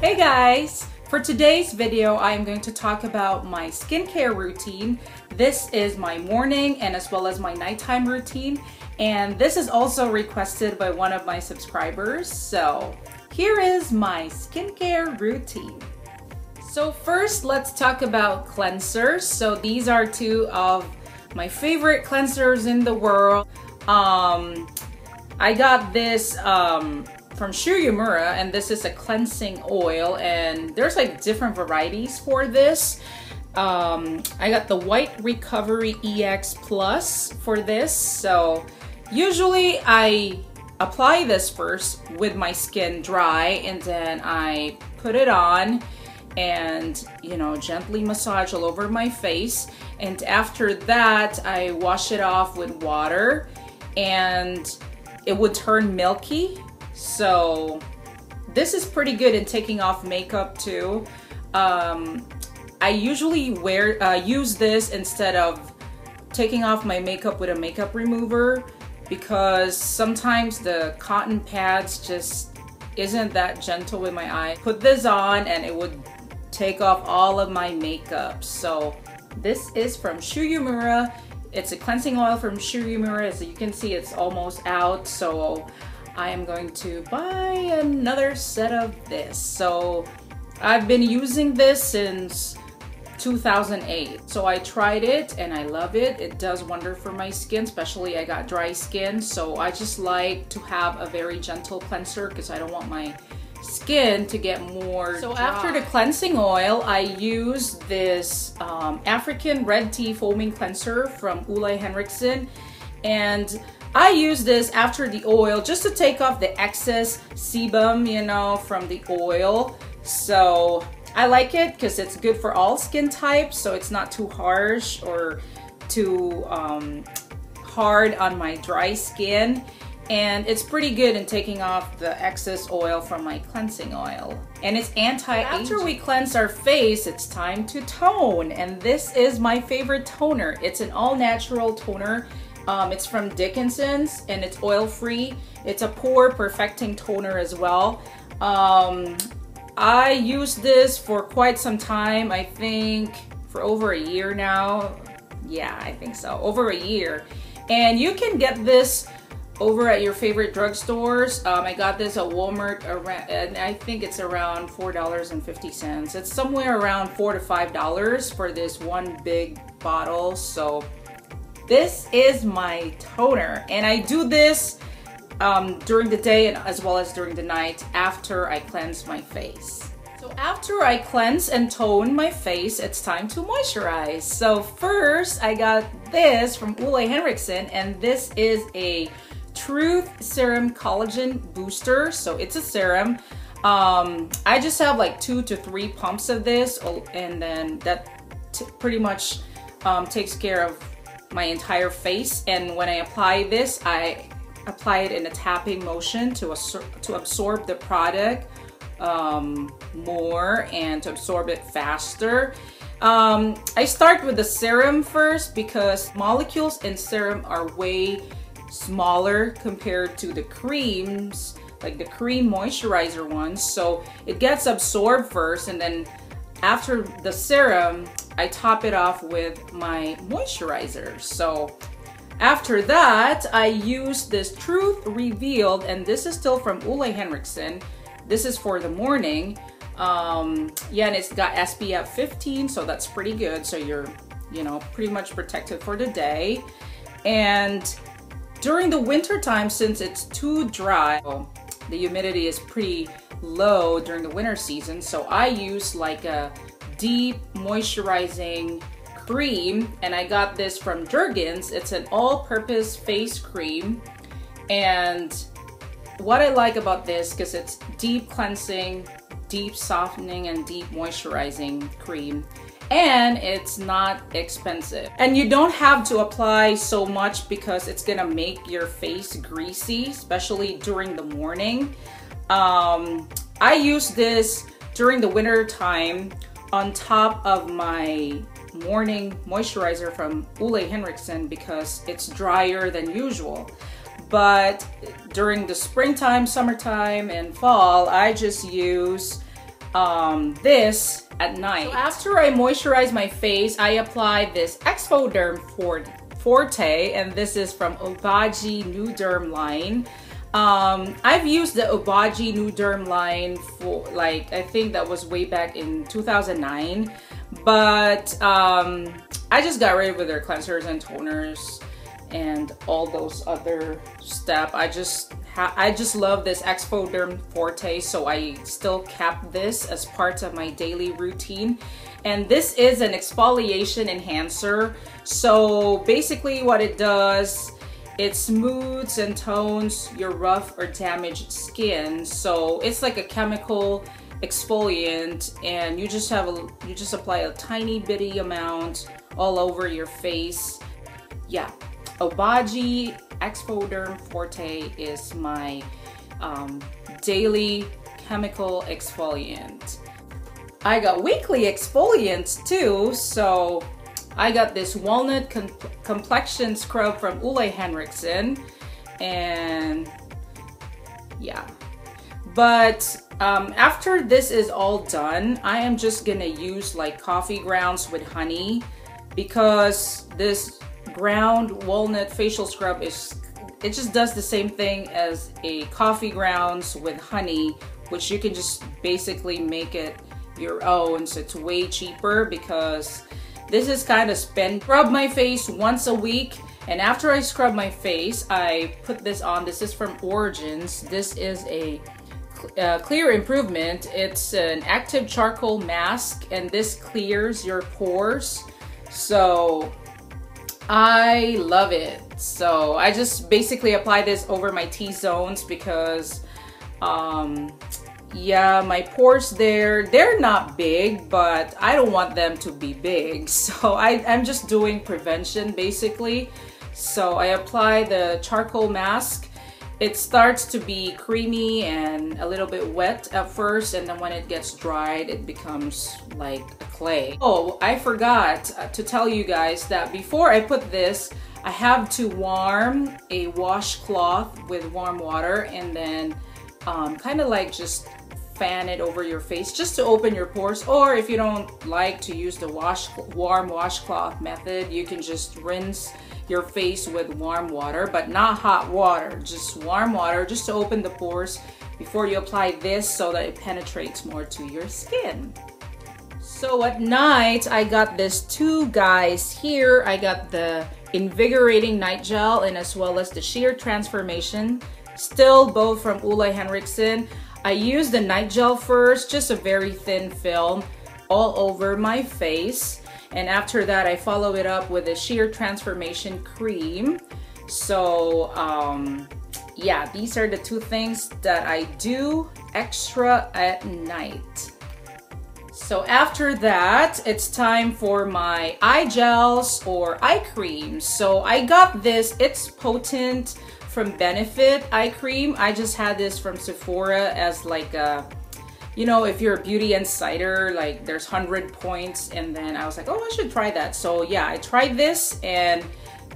Hey guys! For today's video, I am going to talk about my skincare routine. This is my morning and as well as my nighttime routine. And this is also requested by one of my subscribers. So here is my skincare routine. So first, let's talk about cleansers. So these are two of my favorite cleansers in the world. I got this from Shiryumura, and this is a cleansing oil, and there's like different varieties for this. I got the White Recovery EX Plus for this. So usually I apply this first with my skin dry, and then I put it on and gently massage all over my face, and after that I wash it off with water and it would turn milky. So this is pretty good in taking off makeup too. I usually use this instead of taking off my makeup with a makeup remover, because sometimes the cotton pads just isn't that gentle with my eye. Put this on and it would take off all of my makeup. So this is from Shiryumura. It's a cleansing oil from Shiryumura. As you can see, it's almost out, so I am going to buy another set of this. So I've been using this since 2008. So I tried it and I love it. It does wonder for my skin, especially I got dry skin. So I just like to have a very gentle cleanser because I don't want my skin to get more dry. After the cleansing oil, I use this African Red Tea Foaming Cleanser from Ole Henriksen, and I use this after the oil just to take off the excess sebum, from the oil. So I like it because it's good for all skin types, so it's not too harsh or too hard on my dry skin. And it's pretty good in taking off the excess oil from my cleansing oil. And it's anti-aging. After we cleanse our face, it's time to tone. And this is my favorite toner. It's an all-natural toner. It's from Dickinson's and it's oil-free. It's a pore perfecting toner as well. I used this for quite some time. I think for over a year now. Yeah, I think so. Over a year. And you can get this over at your favorite drugstores. I got this at Walmart, and I think it's around $4.50. It's somewhere around $4 to $5 for this one big bottle. So this is my toner, and I do this during the day and as well as during the night after I cleanse my face. So after I cleanse and tone my face, it's time to moisturize. So first, I got this from Ole Henriksen, and this is a Truth Serum Collagen Booster. So it's a serum. I just have like 2 to 3 pumps of this, and then that pretty much takes care of my entire face. And when I apply this, I apply it in a tapping motion to absorb the product more and to absorb it faster. I start with the serum first because molecules in serum are way smaller compared to the creams, like the cream moisturizer ones. So it gets absorbed first, and then after the serum, I top it off with my moisturizer. So after that, I use this Truth Revealed, and this is still from Ole Henriksen. This is for the morning. Yeah, and it's got SPF 15, so that's pretty good. So you're, pretty much protected for the day. And during the winter time, since it's too dry, the humidity is pretty low during the winter season, so I use like a deep moisturizing cream, and I got this from Jergens. It's an all-purpose face cream, and what I like about this, because it's deep cleansing, deep softening, and deep moisturizing cream, and it's not expensive. And you don't have to apply so much because it's gonna make your face greasy, especially during the morning. I use this during the winter time on top of my morning moisturizer from Ole Henriksen because it's drier than usual. But during the springtime, summertime, and fall, I just use this at night. So after I moisturize my face, I apply this Exfoderm Forte, and this is from Obagi New Derm line. I've used the Obagi New Derm line for like, I think that was way back in 2009, but I just got rid of their cleansers and toners and all those other stuff. I just love this Exfoderm Forte, so I still kept this as part of my daily routine. And this is an exfoliation enhancer. So basically what it does, it smooths and tones your rough or damaged skin. So it's like a chemical exfoliant, and you just apply a tiny bitty amount all over your face. Yeah, Obagi Exfoderm Forte is my daily chemical exfoliant. I got weekly exfoliants too, so I got this walnut complexion scrub from Ole Henriksen, and yeah. But after this is all done, I am just gonna use like coffee grounds with honey, because this ground walnut facial scrub it just does the same thing as a coffee grounds with honey, which you can just basically make it your own. So it's way cheaper, because this is kind of scrub my face once a week, and after I scrub my face, I put this on. This is from Origins. This is a clear improvement. It's an active charcoal mask, and this clears your pores. So I love it. So I just basically apply this over my T-zones, because yeah, my pores they're not big, but I don't want them to be big. So I'm just doing prevention basically. So I apply the charcoal mask. It starts to be creamy and a little bit wet at first, and then when it gets dried, it becomes like a clay. Oh, I forgot to tell you guys that before I put this, I have to warm a washcloth with warm water, and then kind of like just fan it over your face just to open your pores. Or if you don't like to use the warm washcloth method, you can just rinse your face with warm water, but not hot water, just warm water, just to open the pores before you apply this, so that it penetrates more to your skin. So at night, I got this two guys here. I got the Invigorating Night Gel, and as well as the Sheer Transformation, still both from Ole Henriksen. I used the night gel first, just a very thin film all over my face. And after that, I follow it up with a Sheer Transformation cream. So yeah, these are the two things that I do extra at night. So after that, it's time for my eye gels or eye creams. So I got this, it's Potent from Benefit eye cream. I just had this from Sephora as like a, you know, if you're a beauty insider, like there's 100 points, and then I was like, oh, I should try that. So yeah, I tried this and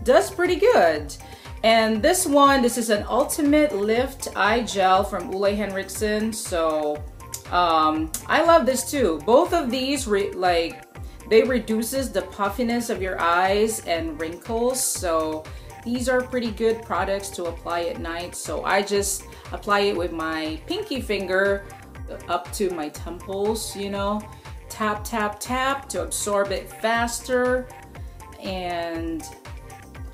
does pretty good. And this one, this is an Ultimate Lift Eye Gel from Ole Henriksen. So I love this too. Both of these they reduces the puffiness of your eyes and wrinkles. So these are pretty good products to apply at night. So I just apply it with my pinky finger up to my temples, you know, tap, tap, tap to absorb it faster. And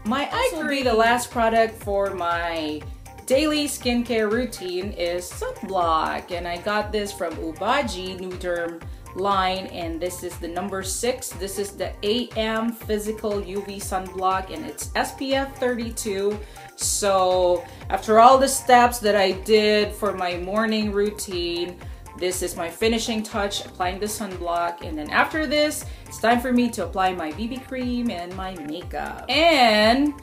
my eye cream, the last product for my daily skincare routine, is sunblock, and I got this from Obagi New Derm line, and this is the number 6. This is the AM Physical UV Sunblock, and it's SPF 32. So after all the steps that I did for my morning routine, this is my finishing touch, applying the sunblock. And then after this, it's time for me to apply my BB cream and my makeup. And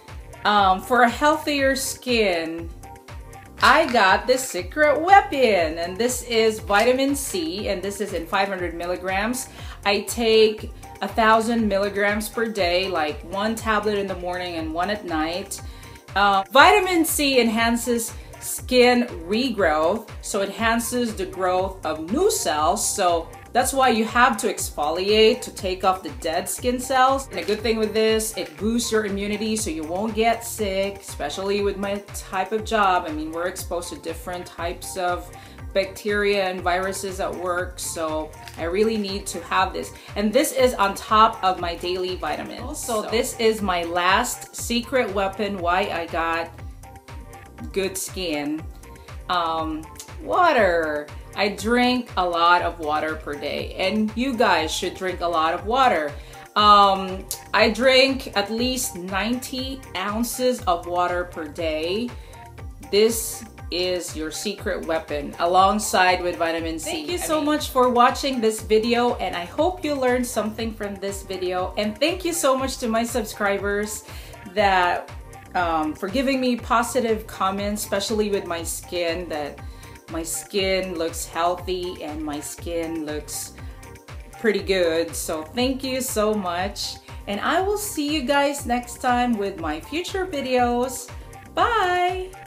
for a healthier skin, I got this secret weapon, and this is vitamin C, and this is in 500 milligrams. I take 1,000 milligrams per day, like 1 tablet in the morning and 1 at night. Vitamin C enhances skin regrowth, so it enhances the growth of new cells. So that's why you have to exfoliate to take off the dead skin cells. And a good thing with this, it boosts your immunity so you won't get sick, especially with my type of job. I mean, we're exposed to different types of bacteria and viruses at work, so I really need to have this. And this is on top of my daily vitamins. So this is my last secret weapon why I got good skin. Water. I drink a lot of water per day, and you guys should drink a lot of water. I drink at least 90 ounces of water per day. This is your secret weapon alongside with vitamin C. Thank you so much for watching this video, and I hope you learned something from this video. And thank you so much to my subscribers that for giving me positive comments, especially with my skin, that my skin looks healthy and my skin looks pretty good. So thank you so much, and I will see you guys next time with my future videos. Bye!